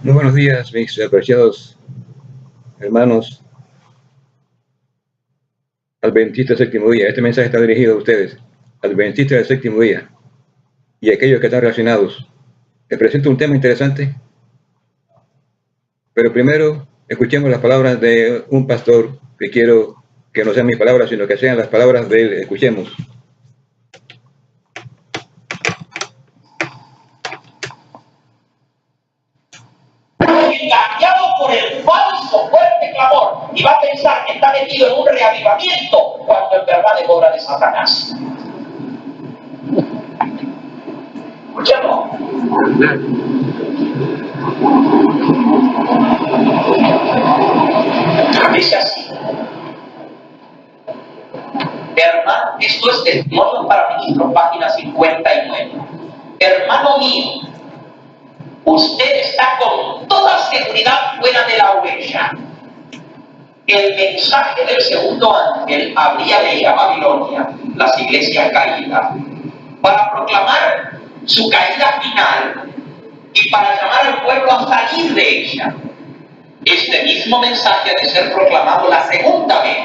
Muy buenos días, mis apreciados hermanos adventistas del séptimo día. Este mensaje está dirigido a ustedes, adventistas del séptimo día, y a aquellos que están relacionados. Les presento un tema interesante, pero primero escuchemos las palabras de un pastor, que quiero que no sean mis palabras, sino que sean las palabras de él. Escuchemos. Engañado por el falso fuerte clamor y va a pensar que está metido en un reavivamiento cuando en verdad es obra de Satanás. Escuchemos. Dice así: hermano, esto es Testimonio para Ministros, página 59. Hermano mío, usted está con toda seguridad fuera de la huella. El mensaje del segundo ángel habría de ir a Babilonia, las iglesias caídas, para proclamar su caída final y para llamar al pueblo a salir de ella. Este mismo mensaje ha de ser proclamado la segunda vez.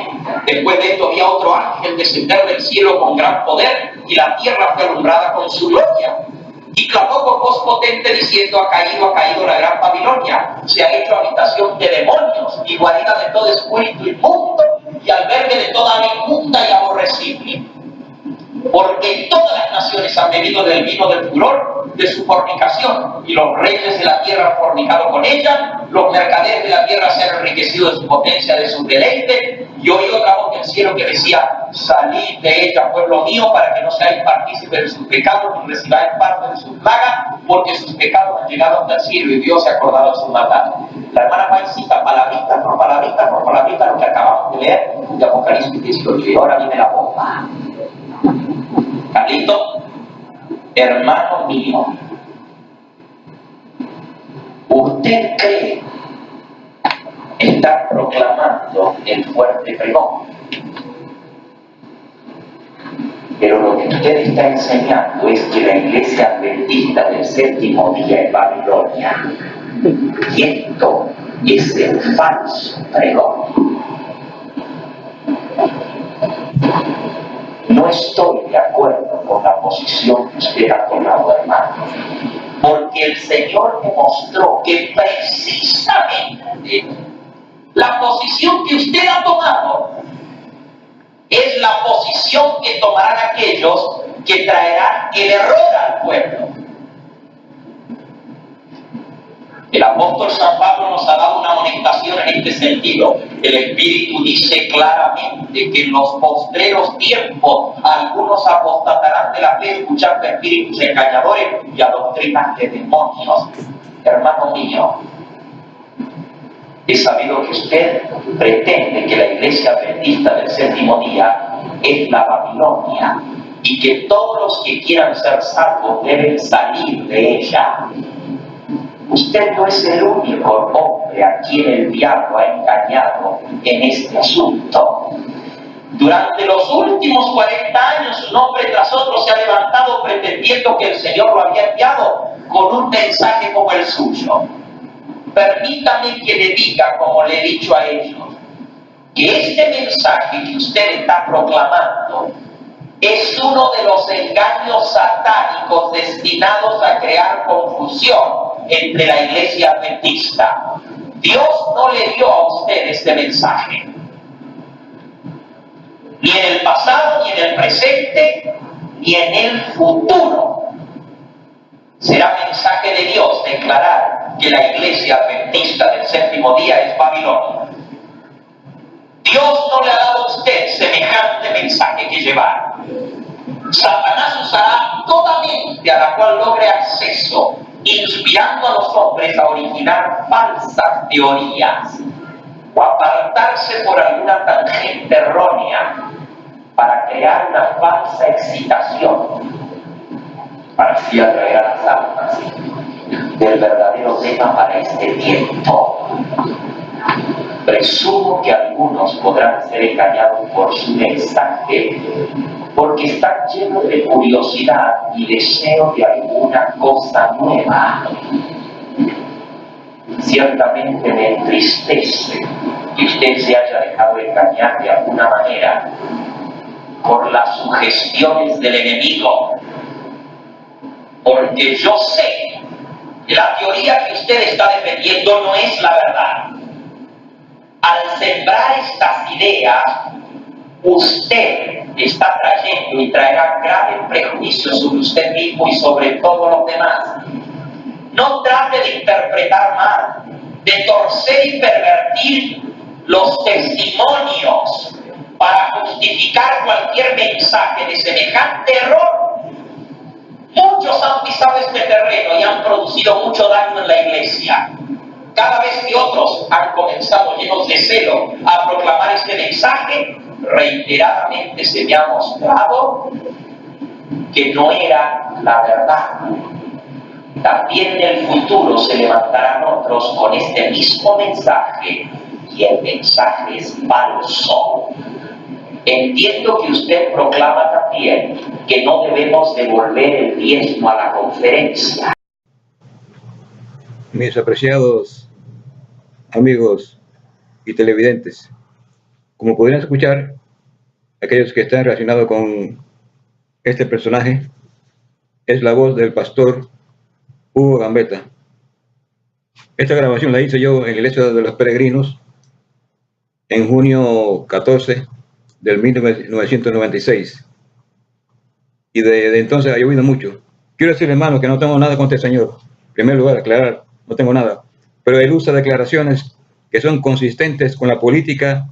Después de esto había otro ángel descender del cielo con gran poder y la tierra fue alumbrada con su gloria. Y clamó con voz potente diciendo: ha caído la gran Babilonia, se ha hecho habitación de demonios y guarida de todo espíritu inmundo y albergue de toda ave inmunda y aborrecible. Porque todas las naciones han bebido del vino del furor de su fornicación, y los reyes de la tierra han fornicado con ella, los mercaderes de la tierra se han enriquecido de su potencia, de su deleite. Y oí otra voz del cielo que decía: salid de ella, pueblo mío, para que no seáis partícipes de sus pecados, ni recibáis parte de sus plagas, porque sus pecados han llegado hasta el cielo, y Dios se ha acordado de su maldad. La hermana Paz cita palabrita por palabrita lo que acabamos de leer de Apocalipsis 18, y ahora viene la bomba. Carlito, hermano mío, ¿usted cree estar proclamando el fuerte pregón? Pero lo que usted está enseñando es que la iglesia adventista del séptimo día es Babilonia. Y esto es el falso pregón. No estoy de acuerdo con la posición que usted ha tomado, hermano, porque el Señor me mostró que precisamente la posición que usted ha tomado es la posición que tomarán aquellos que traerán el error al pueblo. El apóstol San Pablo nos ha dado una amonestación en este sentido. El Espíritu dice claramente que en los postreros tiempos algunos apostatarán de la fe, escuchando espíritus engañadores y a doctrinas de demonios. Hermano mío, he sabido que usted pretende que la iglesia adventista del séptimo día es la Babilonia y que todos los que quieran ser salvos deben salir de ella. Usted no es el único hombre a quien el diablo ha engañado en este asunto. Durante los últimos 40 años, un hombre tras otro se ha levantado pretendiendo que el Señor lo había enviado con un mensaje como el suyo. Permítame que le diga, como le he dicho a ellos, que este mensaje que usted está proclamando es uno de los engaños satánicos destinados a crear confusión entre la iglesia adventista. Dios no le dio a usted este mensaje, ni en el pasado, ni en el presente, ni en el futuro. Será mensaje de Dios declarar que la iglesia adventista del séptimo día es Babilonia. Dios no le ha dado a usted semejante mensaje que llevar. Satanás usará toda mente a la cual logre acceso, inspirando a los hombres a originar falsas teorías o apartarse por alguna tangente errónea para crear una falsa excitación, para así atraer a las almas del verdadero tema para este tiempo. Presumo que algunos podrán ser engañados por su mensaje, porque están llenos de curiosidad y deseo de alguna cosa nueva. Ciertamente me entristece que usted se haya dejado engañar de alguna manera por las sugestiones del enemigo, porque yo sé que la teoría que usted está defendiendo no es la verdad. Al sembrar estas ideas, usted está trayendo y traerá graves prejuicios sobre usted mismo y sobre todos los demás. No trate de interpretar mal, de torcer y pervertir los testimonios para justificar cualquier mensaje de semejante error. Muchos han pisado este terreno y han producido mucho daño en la iglesia. Cada vez que otros han comenzado llenos de celo a proclamar este mensaje, reiteradamente se me ha mostrado que no era la verdad. También en el futuro se levantarán otros con este mismo mensaje, y el mensaje es falso. Entiendo que usted proclama también que no debemos devolver el diezmo a la conferencia. Mis apreciados amigos y televidentes, como podrían escuchar, aquellos que están relacionados con este personaje, es la voz del pastor Hugo Gambetta. Esta grabación la hice yo en la iglesia de los peregrinos en junio 14 del 1996. Y de entonces ha llovido mucho. Quiero decir, hermano, que no tengo nada contra el Señor. En primer lugar, aclarar, no tengo nada. Pero él usa declaraciones que son consistentes con la política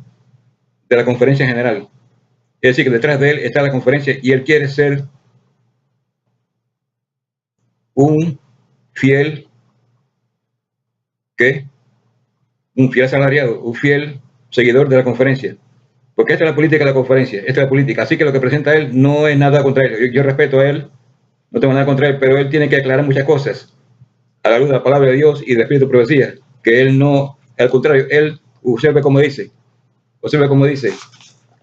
de la conferencia en general. Es decir, que detrás de él está la conferencia y él quiere ser un fiel, ¿qué? Un fiel asalariado, un fiel seguidor de la conferencia. Porque esta es la política de la conferencia, esta es la política. Así que lo que presenta él no es nada contra él. Yo respeto a él, no tengo nada contra él, pero él tiene que aclarar muchas cosas a la luz de la palabra de Dios y del espíritu de profecía, que él no, al contrario, él observe como dice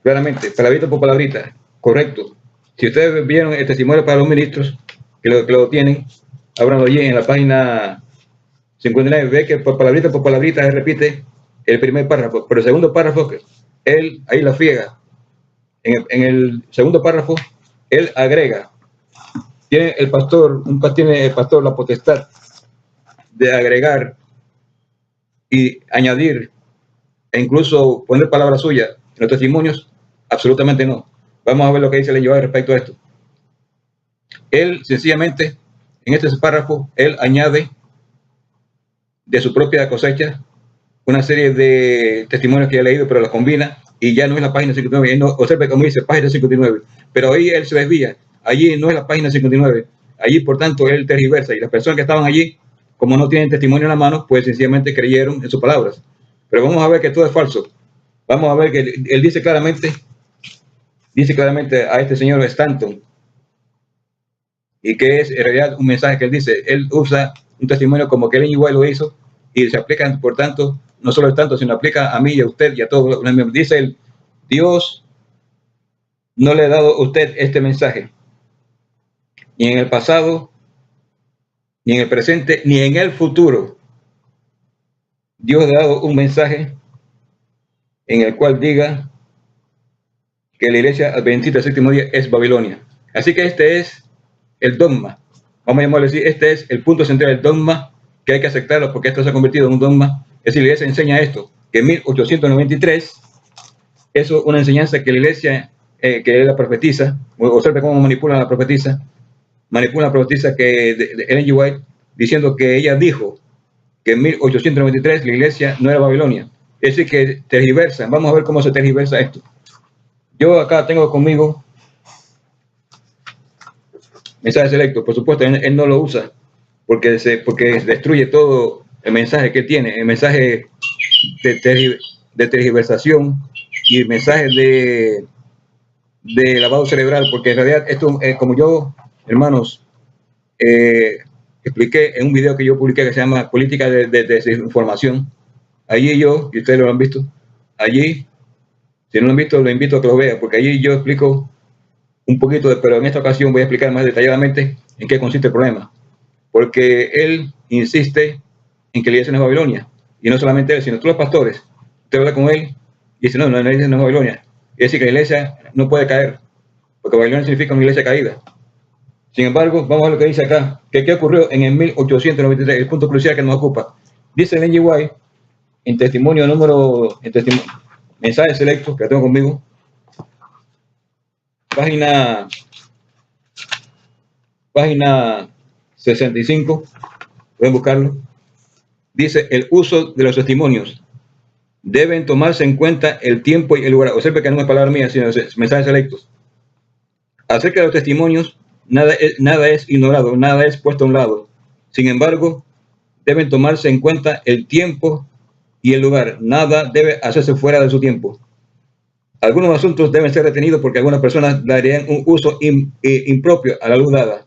claramente, palabrita por palabrita, correcto. Si ustedes vieron el testimonio para los ministros, que lo tienen, ábranlo allí en la página 59, ve que por palabrita él repite el primer párrafo, pero el segundo párrafo, él ahí la friega. En el segundo párrafo, él agrega, tiene el pastor la potestad de agregar y añadir e incluso poner palabras suyas en los testimonios. Absolutamente no. Vamos a ver lo que dice el Jehová respecto a esto. Él sencillamente, en este párrafo, él añade de su propia cosecha una serie de testimonios que ya he leído, pero los combina y ya no es la página 59. Él no, observe cómo dice página 59, pero ahí él se desvía. Allí no es la página 59. Allí, por tanto, él tergiversa y las personas que estaban allí, como no tienen testimonio en la mano, pues sencillamente creyeron en sus palabras. Pero vamos a ver que todo es falso. Vamos a ver que él dice claramente a este señor Stanton, y que es en realidad un mensaje que él dice. Él usa un testimonio como que él igual lo hizo y se aplica, por tanto, no solo el tanto, sino aplica a mí y a usted y a todos. Dice él, Dios no le ha dado a usted este mensaje, ni en el pasado, ni en el presente, ni en el futuro. Dios le ha dado un mensaje en el cual diga que la iglesia adventista del séptimo día es Babilonia. Así que este es el dogma. Vamos a llamarlo así, este es el punto central del dogma, que hay que aceptarlo porque esto se ha convertido en un dogma. Es decir, la iglesia enseña esto, que en 1893, eso es una enseñanza que la iglesia, que la profetiza, observe cómo manipulan la profetisa que de Ellen G. White, diciendo que ella dijo que en 1893 la iglesia no era Babilonia. Es decir, que tergiversan. Vamos a ver cómo se tergiversa esto. Yo acá tengo conmigo mensaje selecto. Por supuesto, él no lo usa porque destruye todo el mensaje que tiene, el mensaje de tergiversación y el mensaje de lavado cerebral, porque en realidad esto, como yo, hermanos, expliqué en un video que yo publiqué que se llama Política de Desinformación. Allí yo, y ustedes lo han visto, allí, si no lo han visto, lo invito a que lo vean, porque allí yo explico un poquito, pero en esta ocasión voy a explicar más detalladamente en qué consiste el problema. Porque él insiste en que la iglesia no es Babilonia. Y no solamente él, sino todos los pastores. Usted habla con él y dice, no, la iglesia no es Babilonia. Es decir, que la iglesia no puede caer, porque Babilonia significa una iglesia caída. Sin embargo, vamos a ver lo que dice acá, que qué ocurrió en el 1893, el punto crucial que nos ocupa. Dice Ellen G. White, en mensajes selectos que tengo conmigo, página 65, pueden buscarlo. Dice, el uso de los testimonios. Deben tomarse en cuenta el tiempo y el lugar. Observe que no es palabra mía, sino mensajes selectos. Acerca de los testimonios, nada es ignorado, nada es puesto a un lado. Sin embargo, deben tomarse en cuenta el tiempo y el lugar. Nada debe hacerse fuera de su tiempo. Algunos asuntos deben ser retenidos porque algunas personas darían un uso impropio a la luz dada.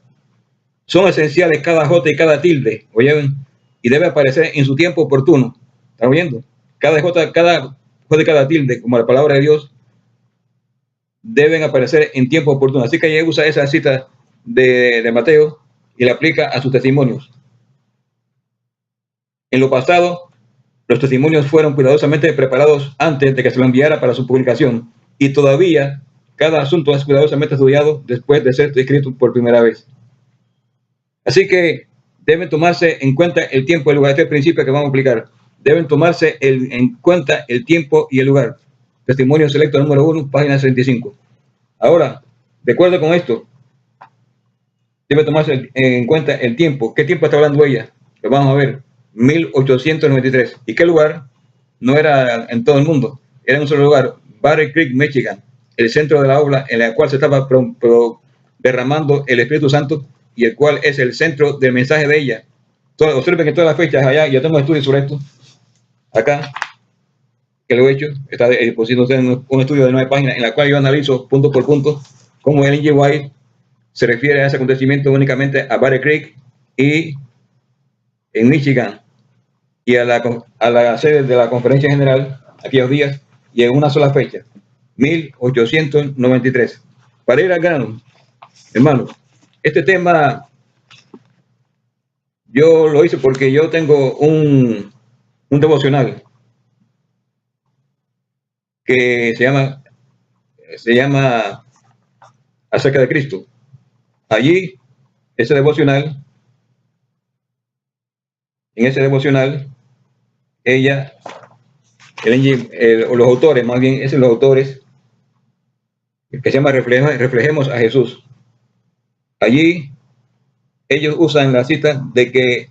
Son esenciales cada jota y cada tilde, ¿oyen? Y debe aparecer en su tiempo oportuno. ¿Están oyendo? Cada jota y cada tilde, como la palabra de Dios, deben aparecer en tiempo oportuno. Así que ella usa esa cita de Mateo y la aplica a sus testimonios. En lo pasado, los testimonios fueron cuidadosamente preparados antes de que se lo enviara para su publicación, y todavía cada asunto es cuidadosamente estudiado después de ser escrito por primera vez. Así que deben tomarse en cuenta el tiempo y el lugar. Este es el principio que vamos a aplicar. Deben tomarse en cuenta el tiempo y el lugar. Testimonio selecto número 1, página 65. Ahora, de acuerdo con esto, debe tomarse en cuenta el tiempo. ¿Qué tiempo está hablando ella? Lo vamos a ver. 1893. ¿Y qué lugar? No era en todo el mundo. Era en un solo lugar. Battle Creek, Michigan. El centro de la obra en la cual se estaba derramando el Espíritu Santo y el cual es el centro del mensaje de ella. Observen que todas las fechas allá, yo tengo estudios sobre esto. Acá, que lo he hecho, está depositando un estudio de 9 páginas en la cual yo analizo punto por punto cómo Ellen G. White se refiere a ese acontecimiento únicamente a Battle Creek y en Michigan y a la sede de la conferencia general aquellos días y en una sola fecha, 1893. Para ir al grano, hermanos, este tema yo lo hice porque yo tengo un devocional que se llama Acerca de Cristo. Allí, en ese devocional, los autores, más bien, los autores, que se llama Reflejemos a Jesús. Allí, ellos usan la cita de que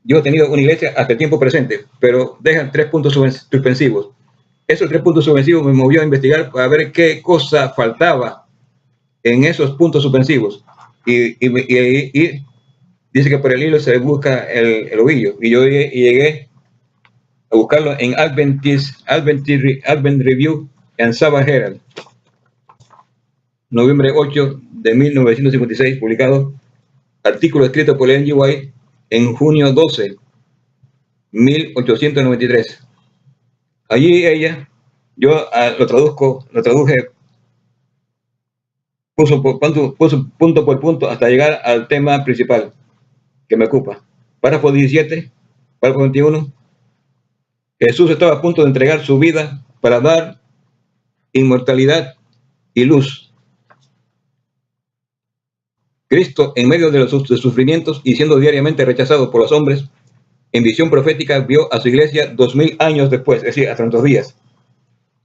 yo he tenido una iglesia hasta el tiempo presente, pero dejan 3 puntos suspensivos. Esos 3 puntos suspensivos me movió a investigar para ver qué cosa faltaba en esos puntos suspensivos. Y dice que por el hilo se busca el ovillo. Y yo llegué a buscarlo en Advent Review and Sabbath Herald, noviembre 8 de 1956, publicado, artículo escrito por Ellen G. White en junio 12, 1893. Allí ella, yo lo traduje, puso punto por punto hasta llegar al tema principal que me ocupa. Párrafo 17, párrafo 21. Jesús estaba a punto de entregar su vida para dar inmortalidad y luz. Cristo, en medio de sus sufrimientos y siendo diariamente rechazado por los hombres, en visión profética vio a su iglesia 2000 años después, es decir, hasta nuestros días.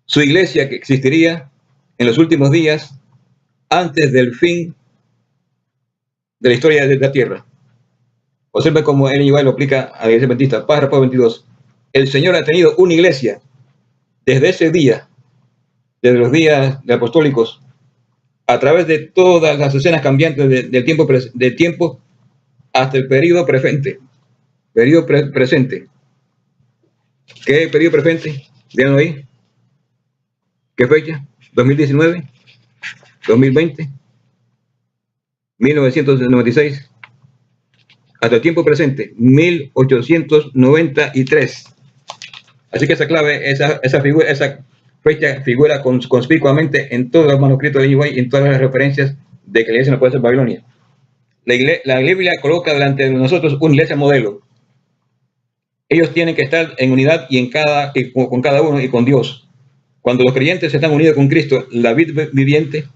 Su iglesia que existiría en los últimos días antes del fin de la historia de la tierra. Observe cómo Ellen G. White lo aplica a la iglesia adventista. Párrafo 22. El Señor ha tenido una iglesia desde ese día, desde los días de apostólicos, a través de todas las escenas cambiantes del tiempo hasta el periodo presente. Presente. ¿Qué periodo presente? Díganlo ahí. ¿Qué fecha? 2019, 2020, 1996. Hasta el tiempo presente, 1893. Así que esa clave, esa fecha figura conspicuamente en todos los manuscritos de Ellen G. White y en todas las referencias de que la iglesia no puede ser Babilonia. La Biblia coloca delante de nosotros una iglesia modelo. Ellos tienen que estar en unidad y con cada uno y con Dios. Cuando los creyentes están unidos con Cristo, la vid viviente,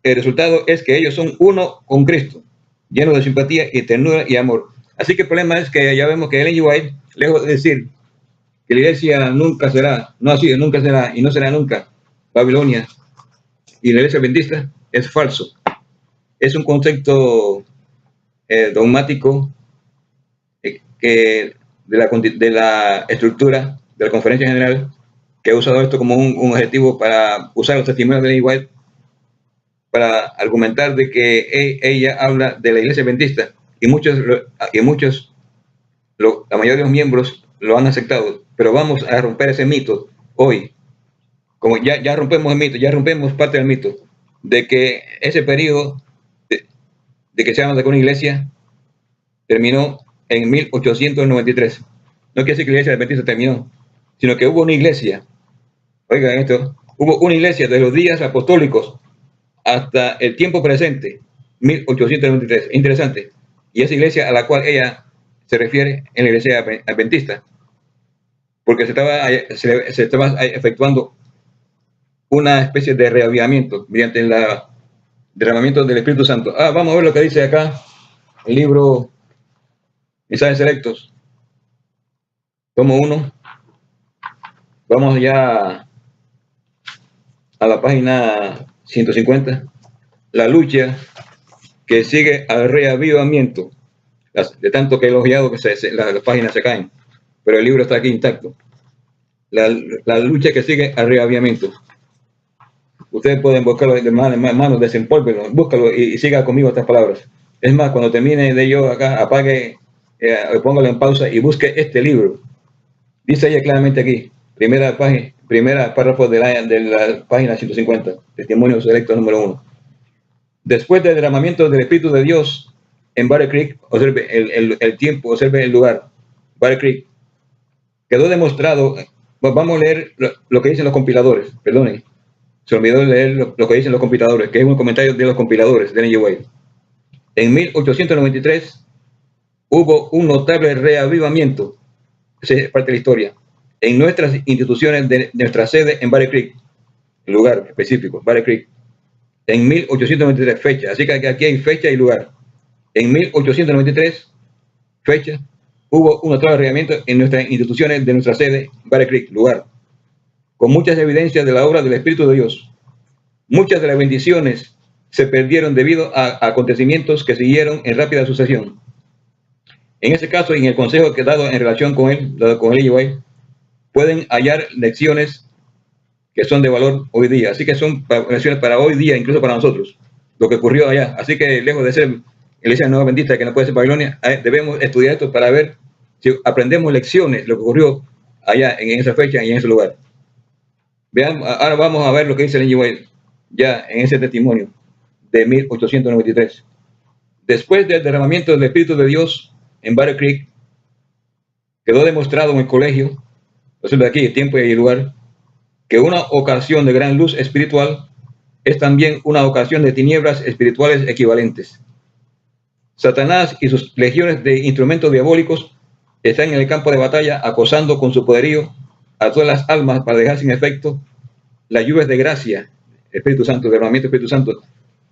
el resultado es que ellos son uno con Cristo, llenos de simpatía y ternura y amor. Así que el problema es que ya vemos que Ellen G. White, lejos de decir que la iglesia nunca será, no ha sido, nunca será y no será nunca Babilonia y la iglesia adventista, es falso. Es un concepto dogmático que de la estructura de la conferencia general, que ha usado esto como un objetivo para usar los testimonios de Ellen G. White para argumentar de que ella habla de la iglesia adventista y la mayoría de los miembros lo han aceptado, pero vamos a romper ese mito hoy. Como ya rompemos el mito, ya rompemos parte del mito de que ese periodo de que se habla de que una iglesia terminó en 1893. No quiere decir que la iglesia adventista terminó, sino que hubo una iglesia, oigan esto, hubo una iglesia de los días apostólicos hasta el tiempo presente, 1893. Interesante. Y esa iglesia a la cual ella se refiere en la iglesia adventista, porque se estaba efectuando una especie de reavivamiento mediante el derramamiento del Espíritu Santo. Vamos a ver lo que dice acá el libro Mensajes Selectos, tomo 1. Vamos ya a la página 150. La lucha que sigue al reavivamiento. De tanto que he elogiado que las páginas se caen, pero el libro está aquí intacto. La lucha que sigue al reavivamiento. Ustedes pueden buscarlo de manos, desempólvenlo, búscalo y siga conmigo estas palabras. Es más, cuando termine de yo acá, apague, póngalo en pausa y busque este libro. Dice ella claramente aquí, primera párrafo de la página 150, Testimonio Selecto número 1. Después del derramamiento del Espíritu de Dios en Battle Creek, observe el tiempo, observe el lugar, Battle Creek, quedó demostrado. Vamos a leer lo que dicen los compiladores, perdonen, se olvidó leer lo que dicen los compiladores, que es un comentario de los compiladores de Ellen G. White. En 1893 hubo un notable reavivamiento, esa es parte de la historia, en nuestras instituciones de nuestra sede en Battle Creek, el lugar específico, Battle Creek, en 1893, fecha, así que aquí hay fecha y lugar. En 1893, fecha, hubo un notable reavivamiento en nuestras instituciones de nuestra sede, Battle Creek, lugar, con muchas evidencias de la obra del Espíritu de Dios. Muchas de las bendiciones se perdieron debido a acontecimientos que siguieron en rápida sucesión. En ese caso, y en el consejo que he dado en relación con Ellen G. White, pueden hallar lecciones que son de valor hoy día. Así que son lecciones para hoy día, incluso para nosotros, lo que ocurrió allá. Así que lejos de ser iglesia nueva bendita, que no puede ser Babilonia, debemos estudiar esto para ver si aprendemos lecciones, lo que ocurrió allá en esa fecha y en ese lugar. Vean, ahora vamos a ver lo que dice Ellen G. White ya en ese testimonio de 1893. Después del derramamiento del Espíritu de Dios en Battle Creek, quedó demostrado en el colegio, observa aquí el tiempo y el lugar, que una ocasión de gran luz espiritual es también una ocasión de tinieblas espirituales equivalentes. Satanás y sus legiones de instrumentos diabólicos están en el campo de batalla acosando con su poderío a todas las almas para dejar sin efecto las lluvias de gracia, Espíritu Santo, derramamiento del Espíritu Santo,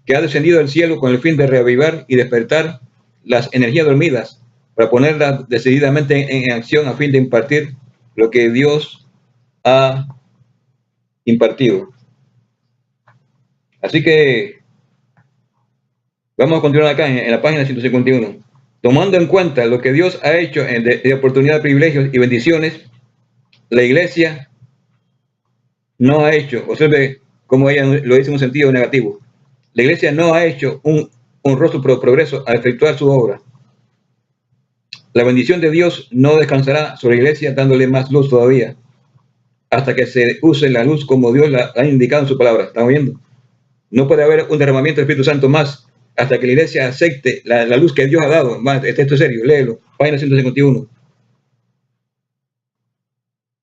que ha descendido del cielo con el fin de reavivar y despertar las energías dormidas para ponerlas decididamente en acción a fin de impartir lo que Dios ha impartido. Así que vamos a continuar acá en la página 151. Tomando en cuenta lo que Dios ha hecho de oportunidad, privilegios y bendiciones, la iglesia no ha hecho, observe cómo ella lo dice en un sentido negativo, la iglesia no ha hecho un honroso progreso al efectuar su obra. La bendición de Dios no descansará sobre la iglesia dándole más luz todavía, hasta que se use la luz como Dios la ha indicado en su palabra. ¿Estamos viendo? No puede haber un derramamiento del Espíritu Santo más hasta que la iglesia acepte la luz que Dios ha dado. Esto es serio, léelo, página 151.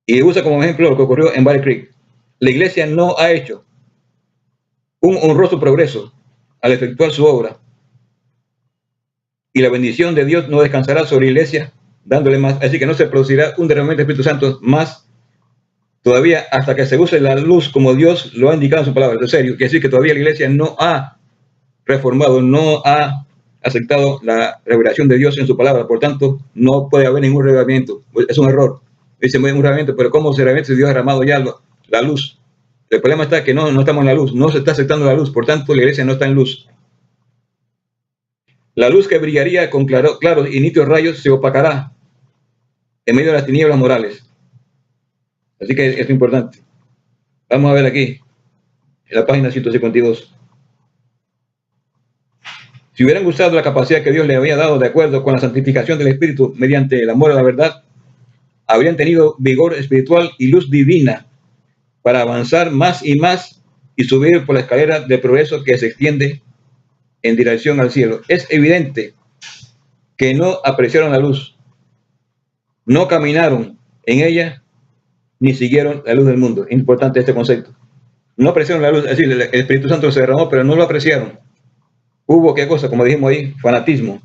Y usa como ejemplo lo que ocurrió en Battle Creek. La iglesia no ha hecho un honroso progreso al efectuar su obra. Y la bendición de Dios no descansará sobre la iglesia dándole más. Así que no se producirá un derramamiento del Espíritu Santo más todavía hasta que se use la luz como Dios lo ha indicado en su palabra. En serio, quiere decir que todavía la iglesia no ha reformado, no ha aceptado la revelación de Dios en su palabra. Por tanto, no puede haber ningún revelamiento. Es un error. Dice un revelamiento, pero ¿cómo se revela si Dios ha derramado ya la luz? El problema está que no estamos en la luz, no se está aceptando la luz, por tanto la iglesia no está en luz. La luz que brillaría con claros y nítidos rayos se opacará en medio de las tinieblas morales. Así que es importante. Vamos a ver aquí, en la página 152. Si hubieran usado la capacidad que Dios le había dado de acuerdo con la santificación del Espíritu mediante el amor a la verdad, habrían tenido vigor espiritual y luz divina para avanzar más y más y subir por la escalera de progreso que se extiende en dirección al cielo. Es evidente que no apreciaron la luz, no caminaron en ella, ni siguieron la luz del mundo. Importante este concepto. No apreciaron la luz, es decir, el Espíritu Santo se derramó, pero no lo apreciaron. Hubo, ¿qué cosa? Como dijimos ahí, fanatismo.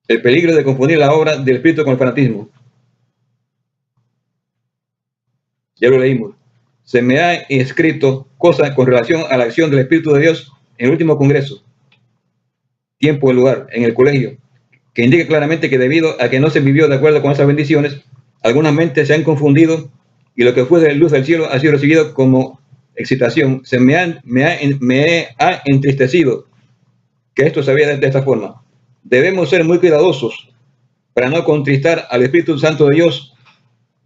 El peligro de confundir la obra del Espíritu con el fanatismo. Ya lo leímos. Se me ha escrito cosas con relación a la acción del Espíritu de Dios en el último congreso, tiempo y lugar, en el colegio, que indica claramente que debido a que no se vivió de acuerdo con esas bendiciones, algunas mentes se han confundido y lo que fue de luz del cielo ha sido recibido como excitación. Me ha entristecido que esto se vea de esta forma. Debemos ser muy cuidadosos para no contristar al Espíritu Santo de Dios,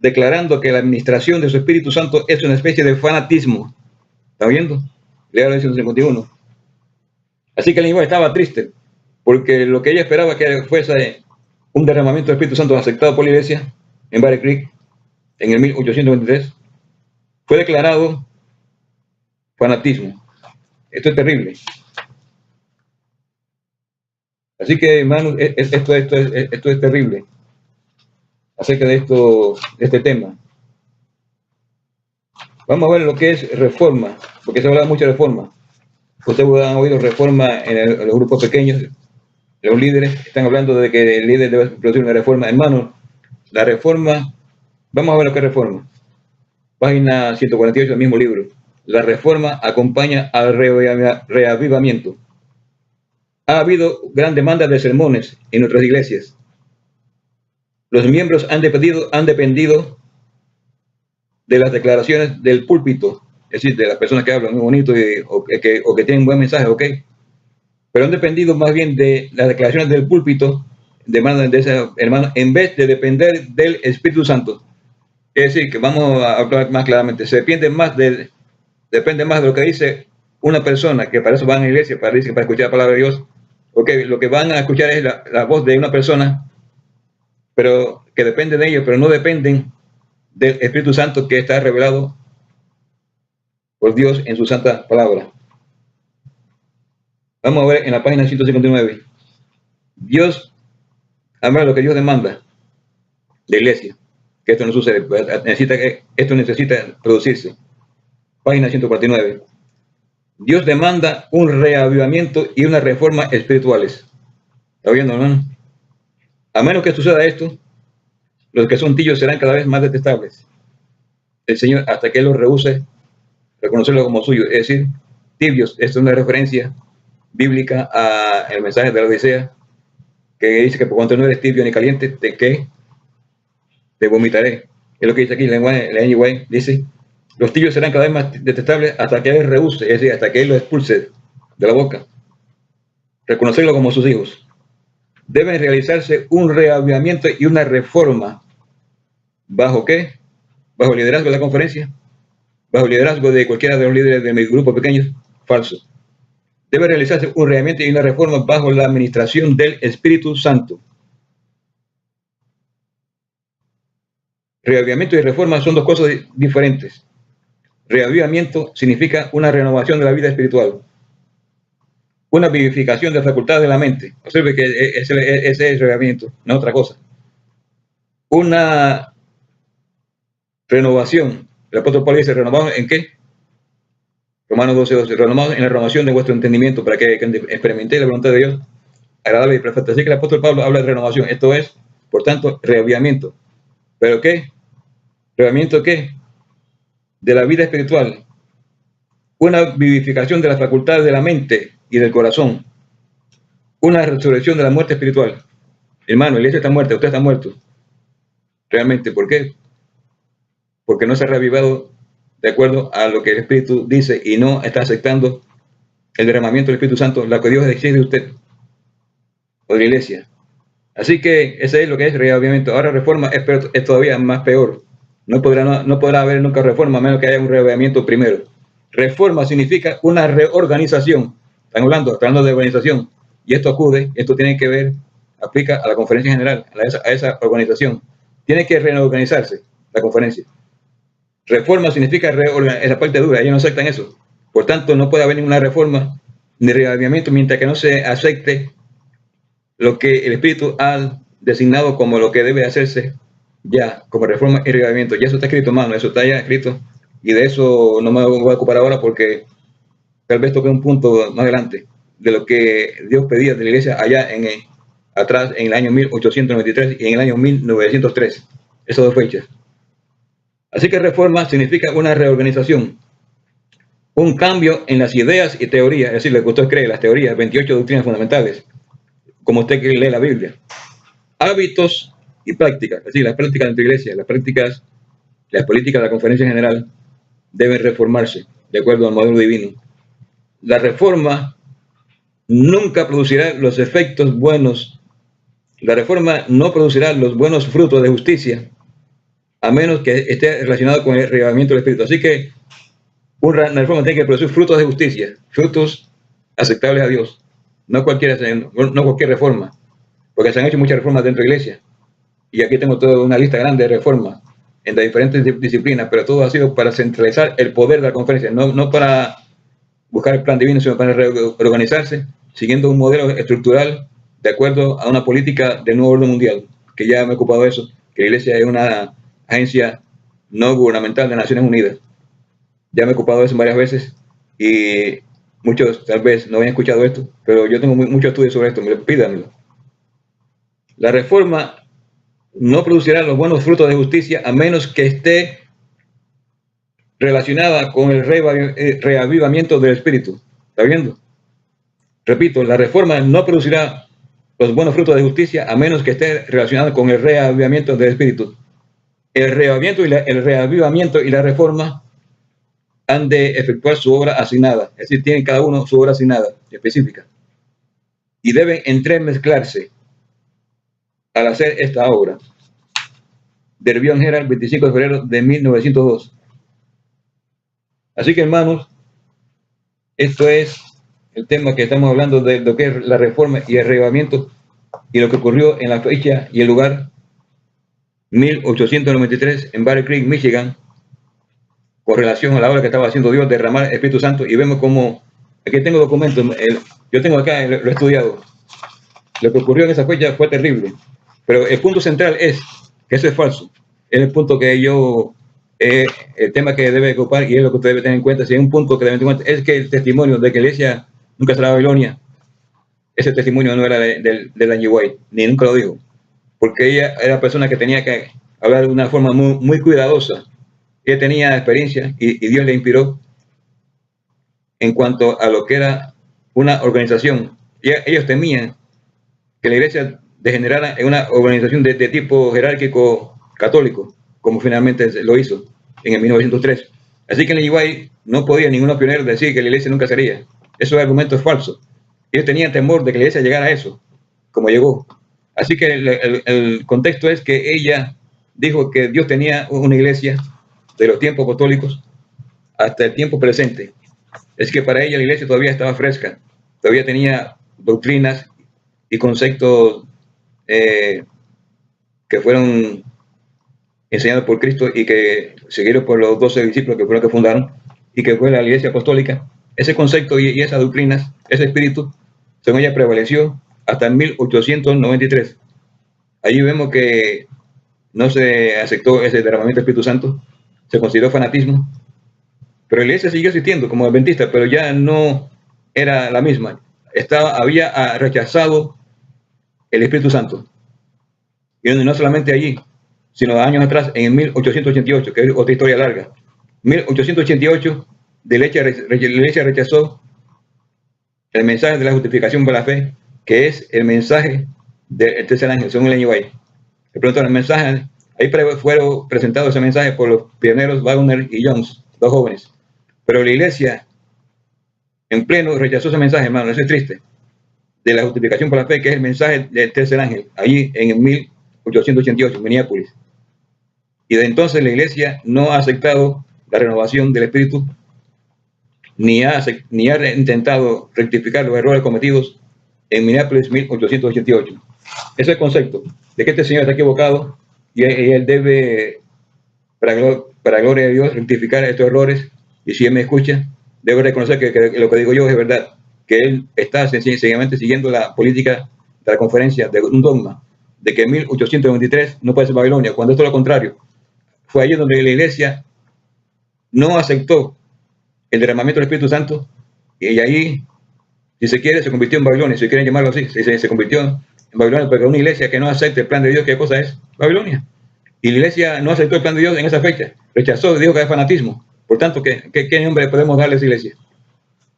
declarando que la administración de su Espíritu Santo es una especie de fanatismo. ¿Está viendo? Lea la 151. Así que el niño estaba triste, porque lo que ella esperaba que fuese un derramamiento del Espíritu Santo aceptado por la iglesia en Battle Creek en el 1823, fue declarado fanatismo. Esto es terrible. Así que, hermanos, esto es terrible acerca de este tema. Vamos a ver lo que es reforma, porque se habla mucho de reforma. Ustedes han oído reforma en los grupos pequeños, los líderes están hablando de que el líder debe producir una reforma. Hermanos, la reforma, vamos a ver lo que es reforma. Página 148 del mismo libro. La reforma acompaña al reavivamiento. Ha habido gran demanda de sermones en nuestras iglesias. Los miembros han dependido de las declaraciones del púlpito, es decir, de las personas que hablan muy bonito o que tienen un buen mensaje, ok. Pero han dependido más bien de las declaraciones del púlpito, demandan de ese hermano, en vez de depender del Espíritu Santo. Es decir, que vamos a hablar más claramente, depende más de lo que dice una persona, que para eso van a la iglesia, para escuchar la palabra de Dios. Ok, lo que van a escuchar es la voz de una persona, pero que depende de ellos, pero no dependen del Espíritu Santo que está revelado por Dios en su santa palabra. Vamos a ver en la página 159. Dios, habla de lo que Dios demanda de la iglesia, que esto no sucede, esto necesita producirse. Página 149. Dios demanda un reavivamiento y una reforma espirituales. ¿Está viendo, hermano? A menos que suceda esto, los que son tibios serán cada vez más detestables. El Señor, hasta que Él los rehúse reconocerlo como suyo, es decir, tibios. Esta es una referencia bíblica al mensaje de la Odisea, que dice que por cuanto no eres tibio ni caliente, te vomitaré. Es lo que dice aquí la NY, dice, los tibios serán cada vez más detestables hasta que Él rehúse, es decir, hasta que Él los expulse de la boca. Reconocerlo como sus hijos. Deben realizarse un reavivamiento y una reforma. ¿Bajo qué? ¿Bajo el liderazgo de la conferencia? ¿Bajo el liderazgo de cualquiera de los líderes de mi grupo pequeño? Falso. Debe realizarse un reavivamiento y una reforma bajo la administración del Espíritu Santo. Reavivamiento y reforma son dos cosas diferentes. Reavivamiento significa una renovación de la vida espiritual, una vivificación de la facultad de la mente. Observe que ese es el reavivamiento, no otra cosa. Una renovación. El apóstol Pablo dice, ¿renovados en qué? Romanos 12:12, renovados en la renovación de vuestro entendimiento para que experimentéis la voluntad de Dios, agradable y perfecta. Así que el apóstol Pablo habla de renovación. Esto es, por tanto, reavivamiento. ¿Pero qué? ¿Reavivamiento qué? De la vida espiritual. Una vivificación de las facultades de la mente y del corazón. Una resurrección de la muerte espiritual. Hermano, la iglesia está muerta, usted está muerto. Realmente, ¿por qué? Porque no se ha reavivado de acuerdo a lo que el Espíritu dice y no está aceptando el derramamiento del Espíritu Santo, lo que Dios exige de usted o de la iglesia. Así que ese es lo que es reavivamiento. Ahora reforma es todavía más peor. No podrá haber nunca reforma a menos que haya un reavivamiento primero. Reforma significa una reorganización. Están hablando de organización. Y esto tiene que ver, aplica a la conferencia general, a esa organización. Tiene que reorganizarse la conferencia. Reforma significa reorganizar, esa parte dura, ellos no aceptan eso. Por tanto, no puede haber ninguna reforma ni reavivamiento mientras que no se acepte lo que el Espíritu ha designado como lo que debe hacerse ya, como reforma y reavivamiento. Ya eso está escrito, hermano, eso está ya escrito. Y de eso no me voy a ocupar ahora porque tal vez toque un punto más adelante de lo que Dios pedía de la iglesia allá atrás en el año 1893 y en el año 1903. Esas dos fechas. Así que reforma significa una reorganización, un cambio en las ideas y teorías, es decir, lo que usted cree, las teorías, 28 doctrinas fundamentales, como usted lee la Biblia. Hábitos y prácticas, es decir, las prácticas de tu iglesia, las políticas de la conferencia general deben reformarse de acuerdo al modelo divino. La reforma nunca producirá los efectos buenos. La reforma no producirá los buenos frutos de justicia a menos que esté relacionado con el reavivamiento del Espíritu. Así que una reforma tiene que producir frutos de justicia, frutos aceptables a Dios. No cualquier reforma, porque se han hecho muchas reformas dentro de la iglesia. Y aquí tengo toda una lista grande de reformas en las diferentes disciplinas, pero todo ha sido para centralizar el poder de la conferencia, no para buscar el plan divino, sino para reorganizarse, siguiendo un modelo estructural de acuerdo a una política del nuevo orden mundial, que ya me he ocupado de eso, que la iglesia es una agencia no gubernamental de Naciones Unidas. Ya me he ocupado de eso varias veces y muchos tal vez no habían escuchado esto, pero yo tengo mucho estudio sobre esto, pídanmelo. La reforma no producirá los buenos frutos de justicia a menos que esté relacionada con el reavivamiento del Espíritu. ¿Está viendo? Repito, la reforma no producirá los buenos frutos de justicia a menos que esté relacionada con el reavivamiento del Espíritu. El reavivamiento y la reforma han de efectuar su obra asignada, es decir, tienen cada uno su obra asignada específica y deben entremezclarse al hacer esta obra. De Review Herald, 25 de febrero de 1902. Así que, hermanos, esto es el tema que estamos hablando de lo que es la reforma y el reavivamiento y lo que ocurrió en la fecha y el lugar 1893 en Battle Creek, Michigan, con relación a la obra que estaba haciendo Dios, derramar el Espíritu Santo. Y vemos como, aquí tengo documentos, yo tengo acá, lo he estudiado. Lo que ocurrió en esa fecha fue terrible, pero el punto central es que eso es falso. Es el punto que el tema que debe ocupar y es lo que usted debe tener en cuenta. Si hay un punto que debe tener en cuenta, es que el testimonio de que la iglesia nunca será Babilonia, ese testimonio no era de la G. White, ni nunca lo dijo, porque ella era persona que tenía que hablar de una forma muy, muy cuidadosa. Ella tenía experiencia y Dios le inspiró en cuanto a lo que era una organización. Ellos temían que la iglesia degenerara en una organización de tipo jerárquico católico, como finalmente lo hizo en el 1903. Así que en el UY no podía ninguno pionero decir que la iglesia nunca sería. Esos argumentos falsos. Ellos tenían temor de que la iglesia llegara a eso, como llegó. Así que el contexto es que ella dijo que Dios tenía una iglesia de los tiempos apostólicos hasta el tiempo presente. Es que para ella la iglesia todavía estaba fresca, todavía tenía doctrinas y conceptos que fueron enseñados por Cristo y que siguieron por los 12 discípulos que fueron los que fundaron y que fue la iglesia apostólica. Ese concepto y esas doctrinas, ese espíritu, según ella prevaleció hasta el 1893. Allí vemos que no se aceptó ese derramamiento del Espíritu Santo, se consideró fanatismo, pero la iglesia siguió existiendo como adventista, pero ya no era la misma. Había rechazado el Espíritu Santo. Y no solamente allí, sino años atrás, en 1888, que es otra historia larga. 1888, la iglesia rechazó el mensaje de la justificación por la fe, que es el mensaje del tercer ángel, según Ellen White. De pronto el mensaje, ahí fueron presentados ese mensaje por los pioneros Wagner y Jones, dos jóvenes. Pero la iglesia, en pleno, rechazó ese mensaje, hermano, eso es triste, de la justificación por la fe, que es el mensaje del tercer ángel, allí en 1888, Minneapolis. Y de entonces la iglesia no ha aceptado la renovación del Espíritu, ni ha intentado rectificar los errores cometidos en Minneapolis 1888. Ese es el concepto de que este señor está equivocado y él debe, para gloria de Dios, rectificar estos errores. Y si él me escucha, debe reconocer que lo que digo yo es verdad, que él está sencillamente siguiendo la política de la conferencia, de un dogma, de que en 1823 no puede ser Babilonia, cuando es todo lo contrario. Fue allí donde la iglesia no aceptó el derramamiento del Espíritu Santo, y ahí, si se quiere, se convirtió en Babilonia, si quieren llamarlo así, se convirtió en Babilonia, porque una iglesia que no acepta el plan de Dios, ¿qué cosa es? Babilonia. Y la iglesia no aceptó el plan de Dios en esa fecha, rechazó, dijo que es fanatismo. Por tanto, ¿qué nombre podemos darle a esa iglesia?